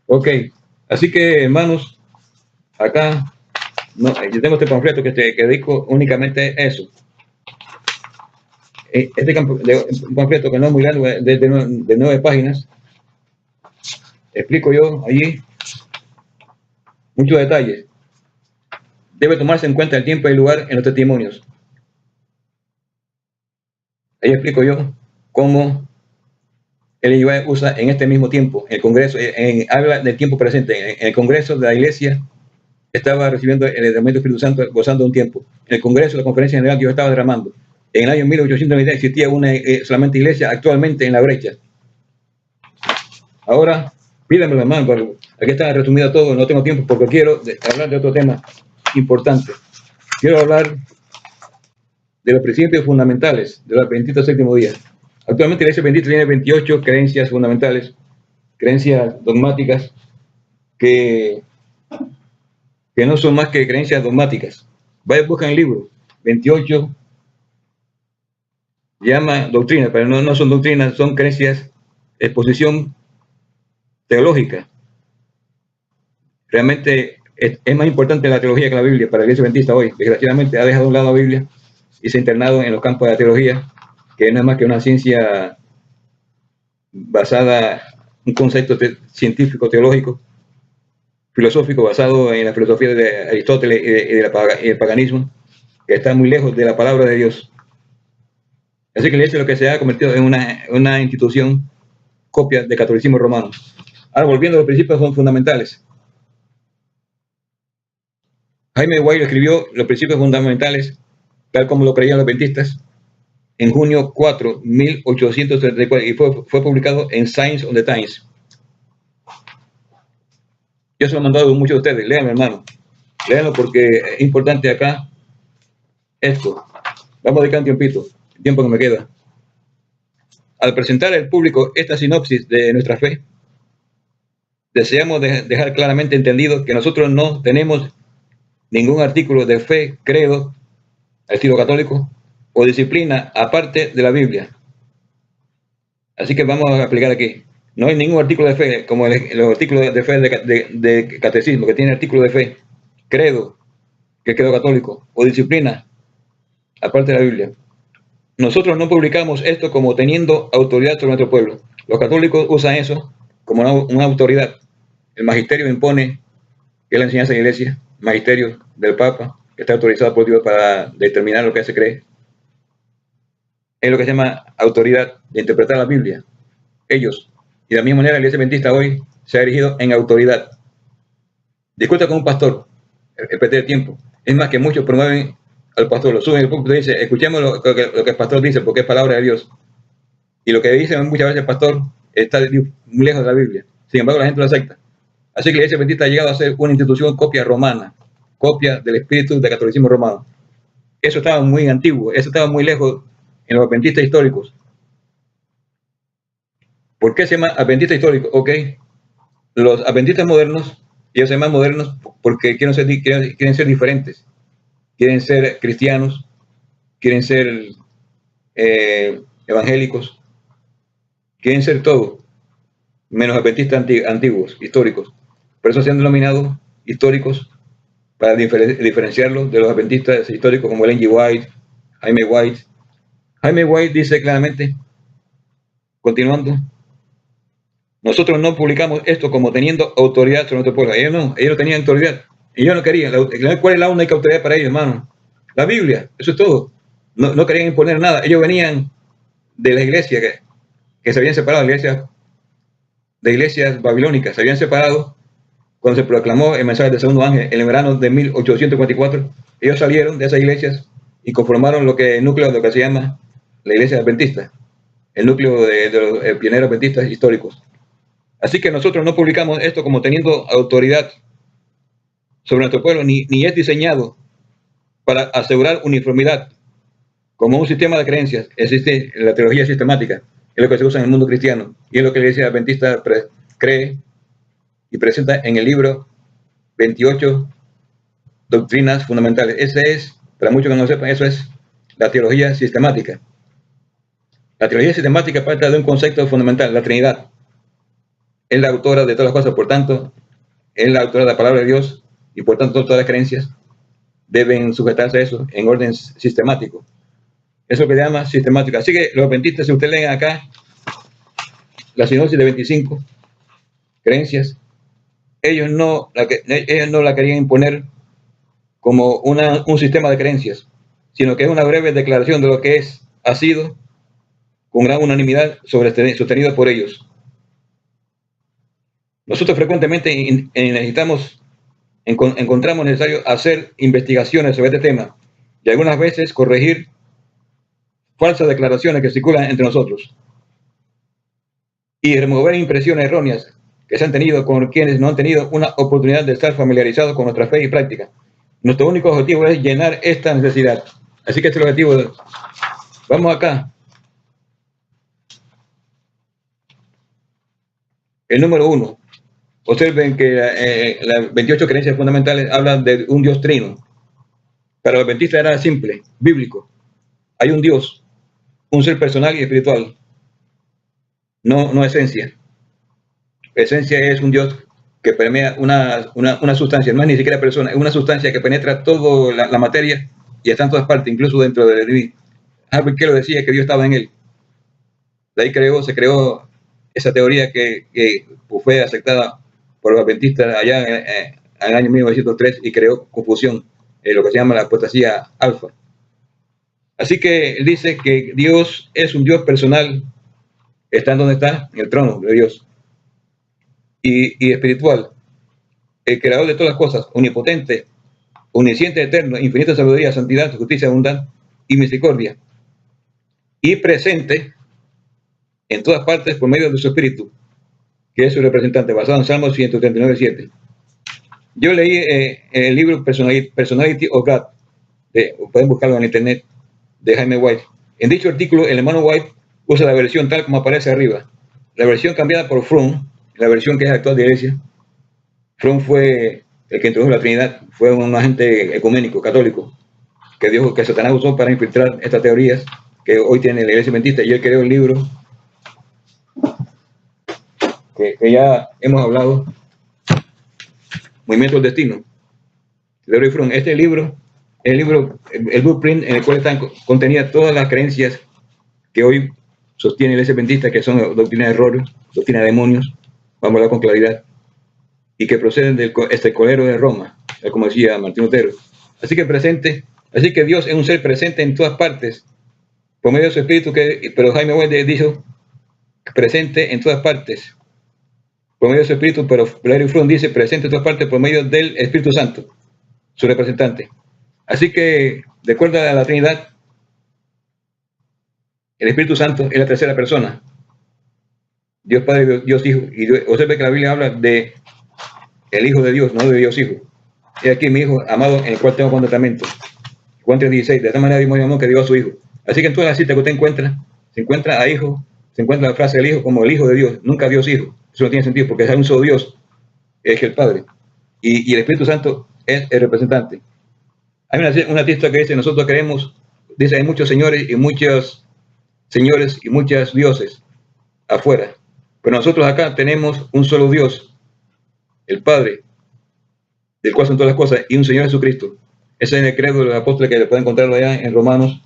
Ok, así que, hermanos, acá, no, yo tengo este panfleto que dedico únicamente a eso. Un panfleto que no es muy largo, de 9 páginas, explico yo allí muchos detalles. Debe tomarse en cuenta el tiempo y el lugar en los testimonios. Ahí explico yo cómo el IUA usa en este mismo tiempo, el Congreso, habla del tiempo presente. En el Congreso de la Iglesia estaba recibiendo el derramamiento del Espíritu Santo, gozando de un tiempo. En el Congreso, la Conferencia General, Dios estaba derramando. En el año 1890 existía una solamente iglesia, actualmente en la brecha. Ahora, pídame la mano, aquí está resumido todo, no tengo tiempo porque quiero hablar de otro tema importante. Quiero hablar de los principios fundamentales del Adventista Séptimo Día. Actualmente la Iglesia Adventista tiene 28 creencias fundamentales, creencias dogmáticas, que no son más que creencias dogmáticas. Vayan, buscan el libro, 28, llama doctrina, pero no son doctrinas, son creencias, exposición teológica. Realmente es más importante la teología que la Biblia para la Iglesia Adventista hoy. Desgraciadamente ha dejado a un lado la Biblia y se ha internado en los campos de la teología, que no es más que una ciencia basada en un concepto científico, teológico, filosófico, basado en la filosofía de Aristóteles y el paganismo, que está muy lejos de la palabra de Dios. Así que la Iglesia lo que se ha convertido en una institución copia del catolicismo romano. Ahora, volviendo a los principios fundamentales. Jaime White escribió los principios fundamentales, tal como lo creían los adventistas, en junio 4, 1834, y fue publicado en Science of the Times. Yo se lo he mandado a muchos de ustedes, léanlo, hermano. Léanlo porque es importante acá esto. Vamos a dedicar un tiempito, el tiempo que me queda. Al presentar al público esta sinopsis de nuestra fe, deseamos dejar claramente entendido que nosotros no tenemos ningún artículo de fe, credo, al estilo católico, o disciplina aparte de la Biblia. Así que vamos a explicar aquí. No hay ningún artículo de fe, como los artículos de fe de catecismo, que tiene artículo de fe, credo, que es credo católico, o disciplina aparte de la Biblia. Nosotros no publicamos esto como teniendo autoridad sobre nuestro pueblo. Los católicos usan eso como una autoridad. El magisterio impone, que es la enseñanza de la iglesia, magisterio del Papa, que está autorizado por Dios para determinar lo que se cree. Es lo que se llama autoridad de interpretar la Biblia. Ellos. Y de la misma manera la Iglesia Adventista hoy se ha erigido en autoridad. Discuta con un pastor, el perder tiempo. Es más que muchos promueven al pastor, lo suben el púlpito y dicen, escuchemos lo que el pastor dice, porque es palabra de Dios. Y lo que dice muchas veces el pastor está muy lejos de la Biblia. Sin embargo, la gente lo acepta. Así que la Iglesia Adventista ha llegado a ser una institución copia romana, copia del espíritu del catolicismo romano. Eso estaba muy antiguo, eso estaba muy lejos en los adventistas históricos. ¿Por qué se llama adventista histórico? Ok, los adventistas modernos, ellos se llaman modernos porque quieren ser diferentes. quieren ser cristianos, quieren ser evangélicos, quieren ser todo, menos adventistas antiguos, históricos. Por eso se han denominado históricos, para diferenciarlos de los adventistas históricos como Ellen G. White, Jaime White. Jaime White dice claramente, continuando, nosotros no publicamos esto como teniendo autoridad sobre nuestro pueblo. Ellos no tenían autoridad. Ellos no querían. ¿Cuál es la única autoridad para ellos, hermano? La Biblia, eso es todo. No querían imponer nada. Ellos venían de la iglesia que se habían separado, de iglesias babilónicas, se habían separado cuando se proclamó el mensaje del segundo ángel en el verano de 1844. Ellos salieron de esas iglesias y conformaron el núcleo de lo que se llama la iglesia adventista, el núcleo de los pioneros adventistas históricos. Así que nosotros no publicamos esto como teniendo autoridad sobre nuestro pueblo, ni es diseñado para asegurar uniformidad como un sistema de creencias. Existe la teología sistemática, es lo que se usa en el mundo cristiano y es lo que la iglesia adventista cree y presenta en el libro 28 doctrinas fundamentales. Ese es, para muchos que no lo sepan, eso es la teología sistemática. La teología sistemática parte de un concepto fundamental, la Trinidad. Es la autora de todas las cosas, por tanto, es la autora de la palabra de Dios y por tanto todas las creencias deben sujetarse a eso en orden sistemático. Eso es lo que se llama sistemático. Así que los adventistas, si ustedes leen acá la sinopsis de 25 creencias, ellos no la querían imponer como un sistema de creencias, sino que es una breve declaración de lo que ha sido, con gran unanimidad sostenido por ellos. Nosotros frecuentemente encontramos necesario hacer investigaciones sobre este tema y algunas veces corregir falsas declaraciones que circulan entre nosotros y remover impresiones erróneas que se han tenido con quienes no han tenido una oportunidad de estar familiarizados con nuestra fe y práctica. Nuestro único objetivo es llenar esta necesidad. Así que este es el objetivo. Vamos acá. El número 1. Observen que las 28 creencias fundamentales hablan de un Dios trino. Para los adventistas era simple, bíblico. Hay un Dios, un ser personal y espiritual. No esencia. Esencia es un Dios que permea una sustancia, no es ni siquiera persona, es una sustancia que penetra toda la materia y está en todas partes, incluso dentro de mí. Albert Keller decía que Dios estaba en él. De ahí se creó esa teoría que fue aceptada por los adventistas allá en el año 1903 y creó confusión, lo que se llama la apostasía alfa. Así que él dice que Dios es un Dios personal, está en donde está, en el trono de Dios, y espiritual, el creador de todas las cosas, omnipotente, omnisciente, eterno, infinita sabiduría, santidad, justicia, bondad y misericordia, y presente en todas partes por medio de su espíritu, que es su representante, basado en Salmos 139:7. Yo leí el libro Personality of God, pueden buscarlo en internet, de Jaime White. En dicho artículo, el hermano White usa la versión tal como aparece arriba. La versión cambiada por Fromm, la versión que es actual de iglesia. Fromm fue el que introdujo la Trinidad, fue un agente ecuménico, católico, que Satanás usó para infiltrar estas teorías que hoy tiene la iglesia adventista, y él creó el libro que ya hemos hablado, Movimiento del Destino, de Erwin Fromm. Este libro es el blueprint en el cual están contenidas todas las creencias que hoy sostiene la iglesia adventista, que son doctrina de errores, doctrina de demonios, vamos a hablar con claridad, y que proceden del colero de Roma, como decía Martín Lutero. Así que Dios es un ser presente en todas partes, por medio de su espíritu, pero Jaime White dijo presente en todas partes, por medio de su espíritu, pero Larry Fromm dice presente en todas partes por medio del Espíritu Santo, su representante. Así que, de acuerdo a la Trinidad, el Espíritu Santo es la tercera persona. Dios Padre, Dios Hijo. Y observe que la Biblia habla de el Hijo de Dios, no de Dios Hijo. Y aquí mi Hijo amado, en el cual tengo contentamiento. Juan 3:16. De esta manera Dios amó que dio a su Hijo. Así que en todas las citas que usted encuentra, se encuentra a Hijo, se encuentra la frase del Hijo como el Hijo de Dios, nunca Dios Hijo. Eso no tiene sentido porque es un solo Dios, es el Padre. Y el Espíritu Santo es el representante. Hay una texto que dice, nosotros queremos, dice, hay muchos señores y muchos dioses afuera, pero nosotros acá tenemos un solo Dios, el Padre, del cual son todas las cosas, y un Señor Jesucristo. Ese es el credo de los apóstoles, que le pueden encontrarlo allá en Romanos.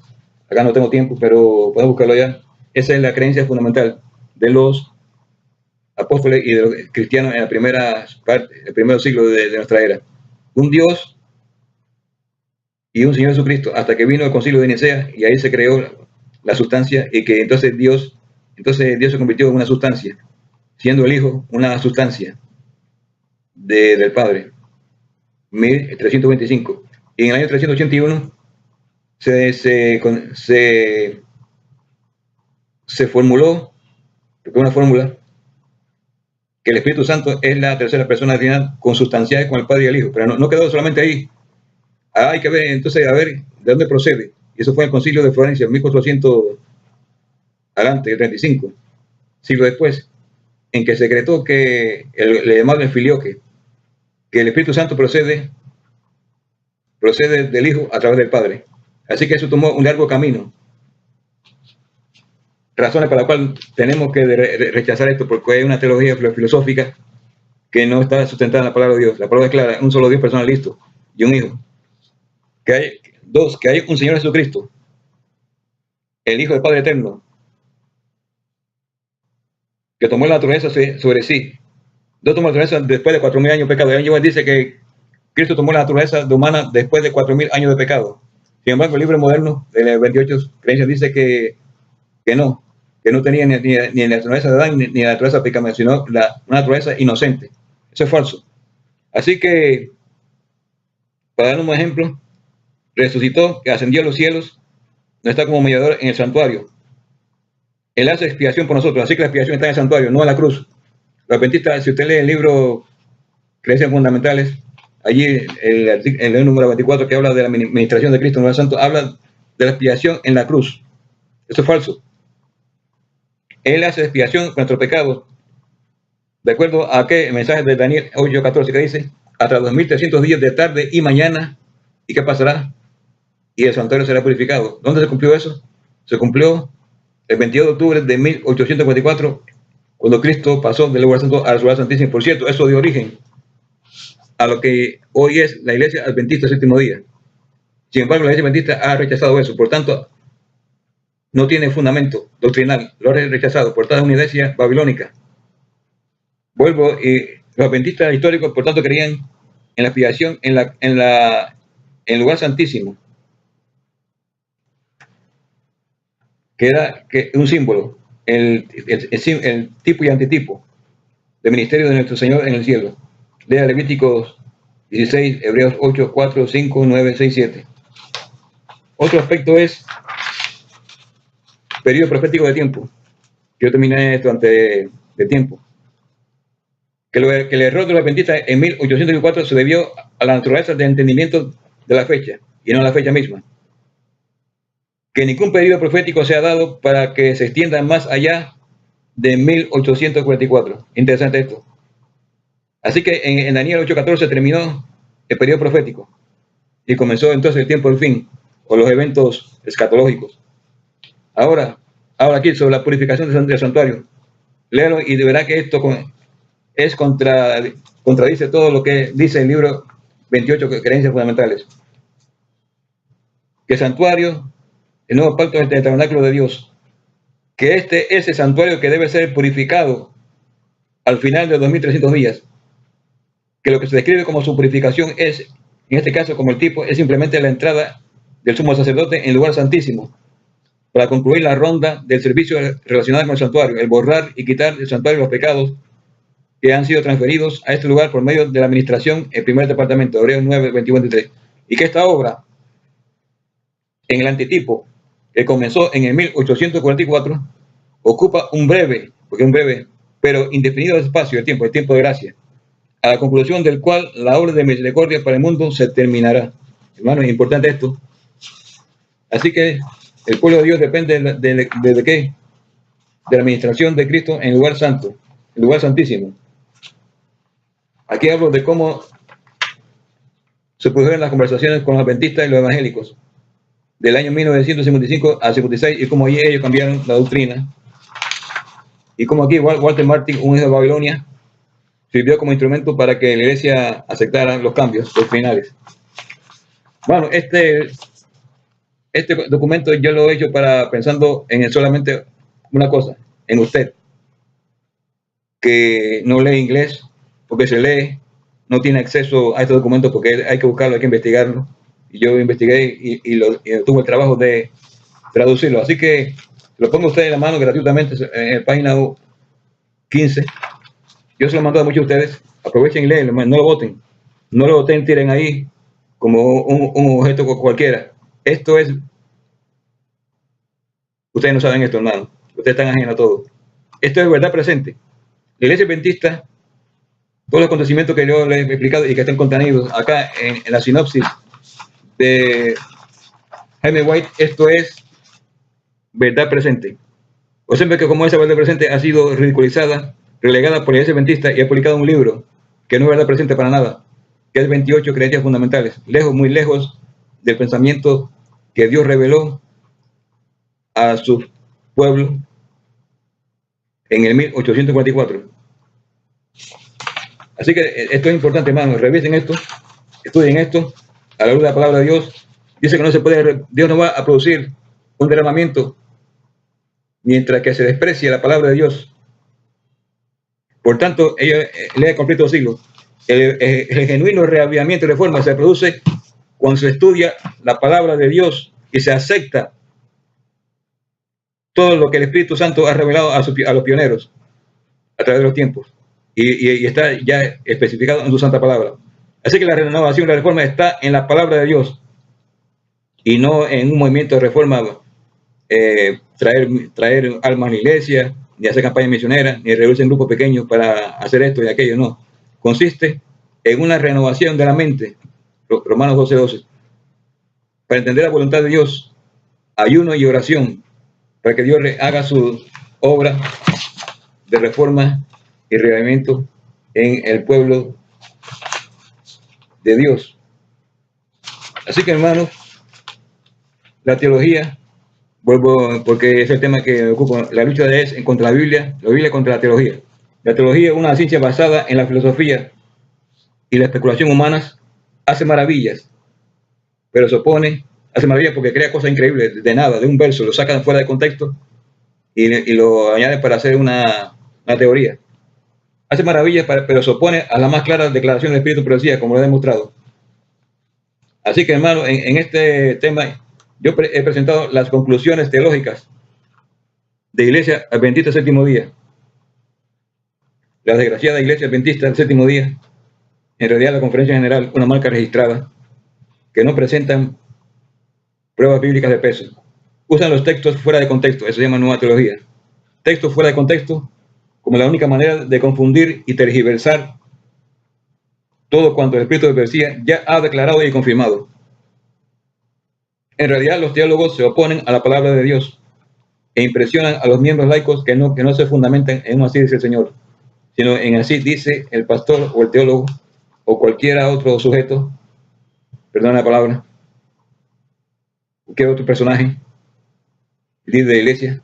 Acá no tengo tiempo, pero pueden buscarlo allá. Esa es la creencia fundamental de los apóstoles y de los cristianos en la primera parte, el primer siglo de nuestra era. Un Dios y un Señor Jesucristo, hasta que vino el concilio de Nicea, y ahí se creó la sustancia, y que entonces Dios se convirtió en una sustancia, siendo el Hijo una sustancia del Padre. 1325. Y en el año 381 se formuló, porque una fórmula, que el Espíritu Santo es la tercera persona final consustancial con el Padre y el Hijo, pero no quedó solamente ahí. Hay que ver, entonces, a ver de dónde procede. Y eso fue el concilio de Florencia, en 1400 adelante, el 35, siglo después, en que se decretó que le llamaban el filioque, que el Espíritu Santo procede del Hijo a través del Padre. Así que eso tomó un largo camino. Razones para las cuales tenemos que rechazar esto, porque hay una teología filosófica que no está sustentada en la palabra de Dios. La palabra es clara, un solo Dios personal listo y un Hijo. Que hay un Señor Jesucristo, el Hijo del Padre Eterno, que tomó la naturaleza sobre sí. Dios tomó la naturaleza después de 4.000 años de pecado. Él dice que Cristo tomó la naturaleza humana después de 4.000 años de pecado. Sin embargo, el libro moderno de 28 creencias dice que no tenía ni la naturaleza de Adán ni la naturaleza pecaminosa, sino una naturaleza inocente. Eso es falso. Así que, para dar un ejemplo, resucitó, que ascendió a los cielos, no está como mediador en el santuario. Él hace expiación por nosotros, así que la expiación está en el santuario, no en la cruz. Los adventistas, si usted lee el libro Creencias Fundamentales, allí el número 24, que habla de la ministración de Cristo en el Santo, habla de la expiación en la cruz. Eso es falso. Él hace expiación por nuestro pecado, de acuerdo a que el mensaje de Daniel 8:14, que dice, hasta 2300 días de tarde y mañana, ¿y qué pasará? Y el santuario será purificado. ¿Dónde se cumplió eso? Se cumplió el 22 de octubre de 1844, cuando Cristo pasó del lugar santo al lugar santísimo. Por cierto, eso dio origen a lo que hoy es la Iglesia Adventista del Séptimo Día. Sin embargo, la Iglesia Adventista ha rechazado eso, por tanto, no tiene fundamento doctrinal, lo ha rechazado, por tanto, es una iglesia babilónica. Vuelvo, y los adventistas históricos, por tanto, creían en la expiación en el lugar santísimo, que era un símbolo, el tipo y antitipo del ministerio de nuestro Señor en el cielo. Lea Levíticos 16, Hebreos 8, 4, 5, 9, 6, 7. Otro aspecto es periodo profético de tiempo. Yo terminé esto antes de tiempo. Que el error de los adventistas en 1804 se debió a la naturaleza de entendimiento de la fecha, y no a la fecha misma. Que ningún periodo profético se ha dado para que se extienda más allá de 1844. Interesante esto. Así que en Daniel 8:14 terminó el periodo profético y comenzó entonces el tiempo del fin, o los eventos escatológicos. Ahora aquí sobre la purificación del santuario, léalo y verá que esto contradice todo lo que dice el libro 28, Creencias Fundamentales. Que el santuario, el nuevo pacto entre el tabernáculo de Dios, que este es el santuario que debe ser purificado al final de 2300 días, que lo que se describe como su purificación es, en este caso como el tipo, es simplemente la entrada del sumo sacerdote en el lugar santísimo, para concluir la ronda del servicio relacionado con el santuario, el borrar y quitar del santuario los pecados que han sido transferidos a este lugar por medio de la administración el primer departamento, Hebreos 9, 21, 23. Y que esta obra, en el antitipo, que comenzó en el 1844, ocupa un breve, pero indefinido espacio de tiempo, el tiempo de gracia, a la conclusión del cual la obra de misericordia para el mundo se terminará. Hermanos, es importante esto. Así que el pueblo de Dios depende de qué? De la administración de Cristo en el lugar santo, el lugar santísimo. Aquí hablo de cómo se produjeron las conversaciones con los adventistas y los evangélicos del año 1955 a 56 y cómo ellos cambiaron la doctrina. Y como aquí Walter Martin, un hijo de Babilonia, sirvió como instrumento para que la iglesia aceptara los cambios doctrinales. Bueno, este documento yo lo he hecho pensando en solamente una cosa, en usted, que no lee inglés, porque se lee, no tiene acceso a este documento porque hay que buscarlo, hay que investigarlo. Y yo investigué y tuve el trabajo de traducirlo. Así que lo pongo a ustedes en la mano gratuitamente en la página 15. Yo se lo mando a muchos de ustedes. Aprovechen y leen, no lo voten. No lo voten, tiren ahí como un objeto cualquiera. Esto es... Ustedes no saben esto, hermano. Ustedes están ajenos a todo. Esto es verdad presente. La iglesia adventista, todos los acontecimientos que yo les he explicado y que están contenidos acá en la sinopsis de Jaime White, esto es verdad presente. O siempre que como esa verdad presente ha sido ridiculizada, relegada por la iglesia adventista y ha publicado un libro que no es verdad presente para nada, que es 28 creencias fundamentales, muy lejos del pensamiento que Dios reveló a su pueblo en el 1844. Así que esto es importante, hermanos. Revisen esto, estudien esto a la luz de la palabra de Dios. Dice que no se puede, Dios no va a producir un derramamiento mientras que se desprecie la palabra de Dios. Por tanto, ella lee completo siglo. El genuino reavivamiento y reforma se produce cuando se estudia la palabra de Dios y se acepta todo lo que el Espíritu Santo ha revelado a los pioneros a través de los tiempos y está ya especificado en su santa palabra. Así que la renovación y la reforma está en la palabra de Dios y no en un movimiento de reforma, traer almas a la iglesia, ni hacer campañas misioneras, ni reunirse en grupos pequeños para hacer esto y aquello, no. Consiste en una renovación de la mente, Romanos 12:12, para entender la voluntad de Dios, ayuno y oración, para que Dios haga su obra de reforma y revivimiento en el pueblo de Dios. Así que, hermanos, la teología, vuelvo porque es el tema que me ocupa, la lucha es contra la Biblia contra la teología. La teología es una ciencia basada en la filosofía y la especulación humanas, hace maravillas, pero se opone, hace maravillas porque crea cosas increíbles de nada, de un verso, lo sacan fuera de contexto y lo añaden para hacer una teoría. Hace maravillas, pero se opone a la más clara declaración del Espíritu Profecía, como lo he demostrado. Así que, hermano, en este tema yo he presentado las conclusiones teológicas de Iglesia Adventista del Séptimo Día. La desgraciada Iglesia Adventista del Séptimo Día, en realidad la Conferencia General, una marca registrada, que no presentan pruebas bíblicas de peso. Usan los textos fuera de contexto, eso se llama nueva teología. Textos fuera de contexto como la única manera de confundir y tergiversar todo cuanto el Espíritu de Profecía ya ha declarado y confirmado. En realidad, los teólogos se oponen a la palabra de Dios e impresionan a los miembros laicos que no se fundamentan en un así dice el Señor, sino en así dice el pastor o el teólogo o cualquiera otro sujeto, perdón la palabra, cualquier otro personaje, líder de la iglesia,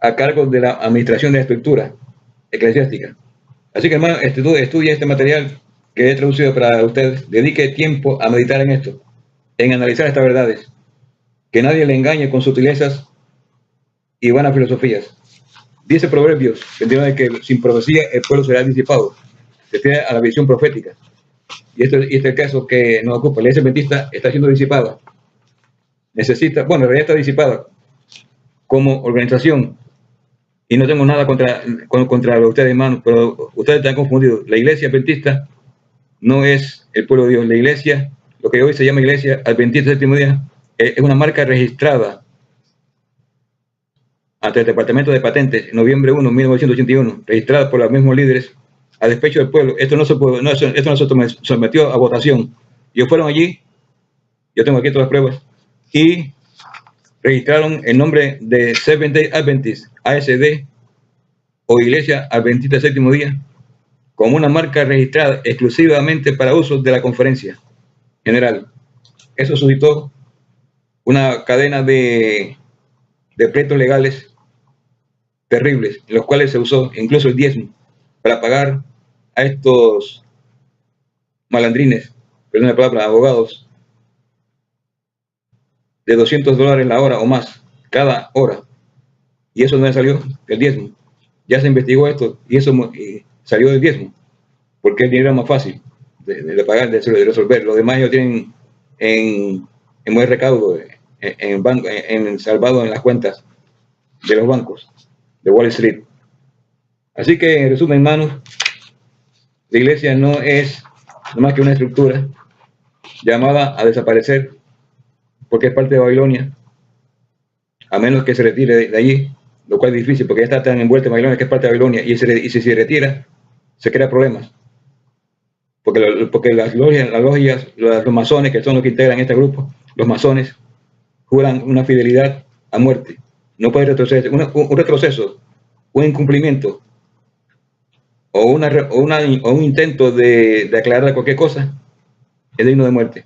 a cargo de la administración de la estructura eclesiástica. Así que, hermano, estudia este material que he traducido para ustedes. Dedique tiempo a meditar en esto, en analizar estas verdades. Que nadie le engañe con sutilezas y vanas filosofías. Dice Proverbios 29 que sin profecía el pueblo será disipado. Se refiere a la visión profética. Y este es el caso que nos ocupa. La iglesia adventista está siendo disipada. Necesita, bueno, en realidad está disipada como organización. Y no tengo nada contra ustedes, hermanos, pero ustedes están confundidos. La iglesia adventista no es el pueblo de Dios. La iglesia, lo que hoy se llama Iglesia Adventista del Séptimo Día, es una marca registrada ante el Departamento de Patentes, noviembre 1, 1981, registrada por los mismos líderes a despecho del pueblo. Esto no se sometió a votación. Ellos fueron allí, yo tengo aquí todas las pruebas, y registraron el nombre de Seventh Day Adventist, ASD, o Iglesia Adventista del Séptimo Día, como una marca registrada exclusivamente para uso de la conferencia. general. Eso suscitó una cadena de pleitos legales terribles, en los cuales se usó incluso el diezmo para pagar a estos malandrines, perdón la palabra, abogados, de $200 la hora o más, cada hora. Y eso no salió del diezmo. Ya se investigó esto y eso salió del diezmo, porque el dinero es más fácil de pagar, de resolver. Los demás ellos tienen en buen recaudo, salvado en las cuentas de los bancos de Wall Street. Así que, en resumen, hermanos, la iglesia no es más que una estructura llamada a desaparecer porque es parte de Babilonia, a menos que se retire de allí, lo cual es difícil porque ya está tan envuelta en Babilonia que es parte de Babilonia, y si se retira, se crea problemas. Porque las logias, los masones, que son los que integran este grupo, los masones, juran una fidelidad a muerte. No puede retroceder. Un retroceso, un incumplimiento o un intento de aclarar cualquier cosa es digno de muerte.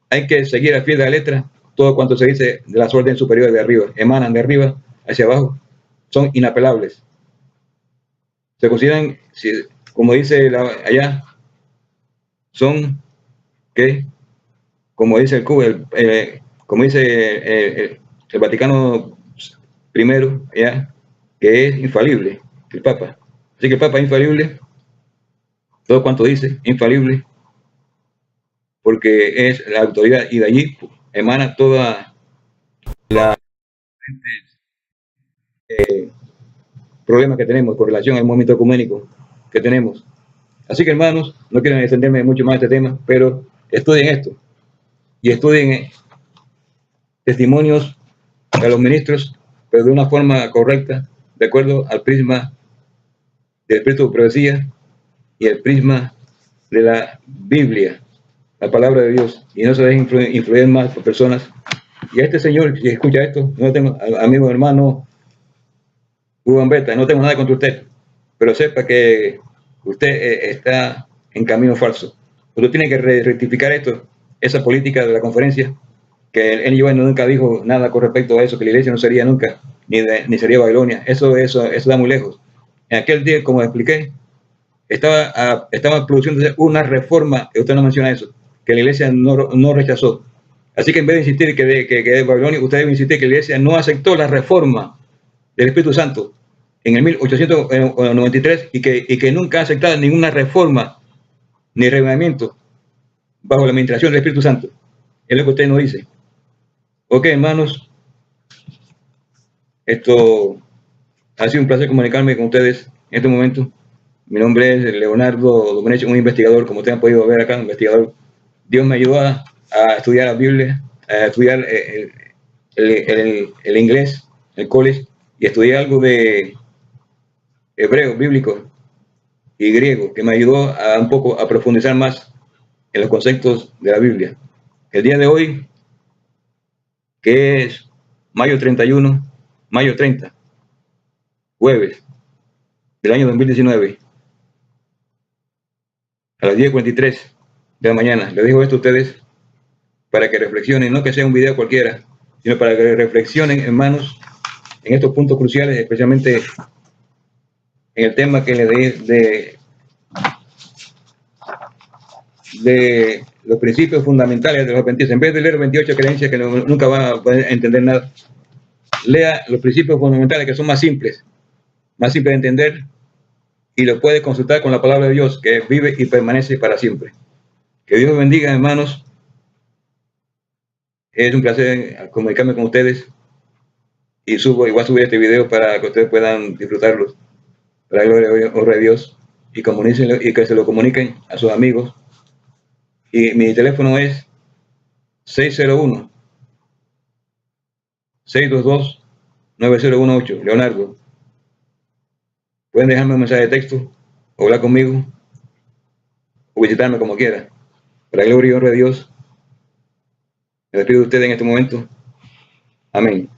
Hay que seguir al pie de la letra todo cuanto se dice de las órdenes superiores de arriba, emanan de arriba hacia abajo, son inapelables. Se consideran, como dice allá, son que, como dice como dice el Vaticano I, ¿ya? Que es infalible, el Papa. Así que el Papa es infalible, todo cuanto dice, infalible, porque es la autoridad y de allí emana toda la problema que tenemos con relación al movimiento ecuménico que tenemos. Así que, hermanos, no quiero extenderme mucho más de este tema, pero estudien esto y estudien testimonios a los ministros, pero de una forma correcta, de acuerdo al prisma del espíritu de profecía y el prisma de la Biblia, la palabra de Dios, y no se dejen influir más por personas. Y a este señor, si escucha esto, no tengo, amigo hermano Hugo Ambeta, no tengo nada contra usted, pero sepa que usted está en camino falso. Usted tiene que rectificar esto, esa política de la conferencia, que el NUN nunca dijo nada con respecto a eso, que la iglesia no sería nunca, ni sería Babilonia. Eso da muy lejos. En aquel día, como expliqué, estaba produciéndose una reforma, usted no menciona eso, que la iglesia no rechazó. Así que en vez de insistir que es Babilonia, usted debe insistir que la iglesia no aceptó la reforma del Espíritu Santo en el 1893 y que nunca ha aceptado ninguna reforma ni revelamiento bajo la administración del Espíritu Santo. Es lo que usted nos dice. Ok, hermanos, esto ha sido un placer comunicarme con ustedes en este momento. Mi nombre es Leonardo Domenech, un investigador, como ustedes han podido ver acá, un investigador. Dios me ayudó a estudiar la Biblia, a estudiar el inglés, el college, y estudié algo de hebreo, bíblico y griego, que me ayudó un poco a profundizar más en los conceptos de la Biblia. El día de hoy, que es mayo 30, jueves del año 2019, a las 10:43 de la mañana, les digo esto a ustedes para que reflexionen, no que sea un video cualquiera, sino para que reflexionen, hermanos, en estos puntos cruciales, especialmente en el tema que le di de los principios fundamentales de los adventistas. En vez de leer 28 creencias que nunca va a poder entender nada, lea los principios fundamentales que son más simples de entender, y lo puede consultar con la palabra de Dios, que vive y permanece para siempre. Que Dios los bendiga, hermanos. Es un placer comunicarme con ustedes, y voy a subir este video para que ustedes puedan disfrutarlo, para la gloria y honra de Dios, y que se lo comuniquen a sus amigos. Y mi teléfono es 601-622-9018, Leonardo. Pueden dejarme un mensaje de texto, o hablar conmigo, o visitarme como quiera. Para la gloria y honra de Dios, me despido de ustedes en este momento. Amén.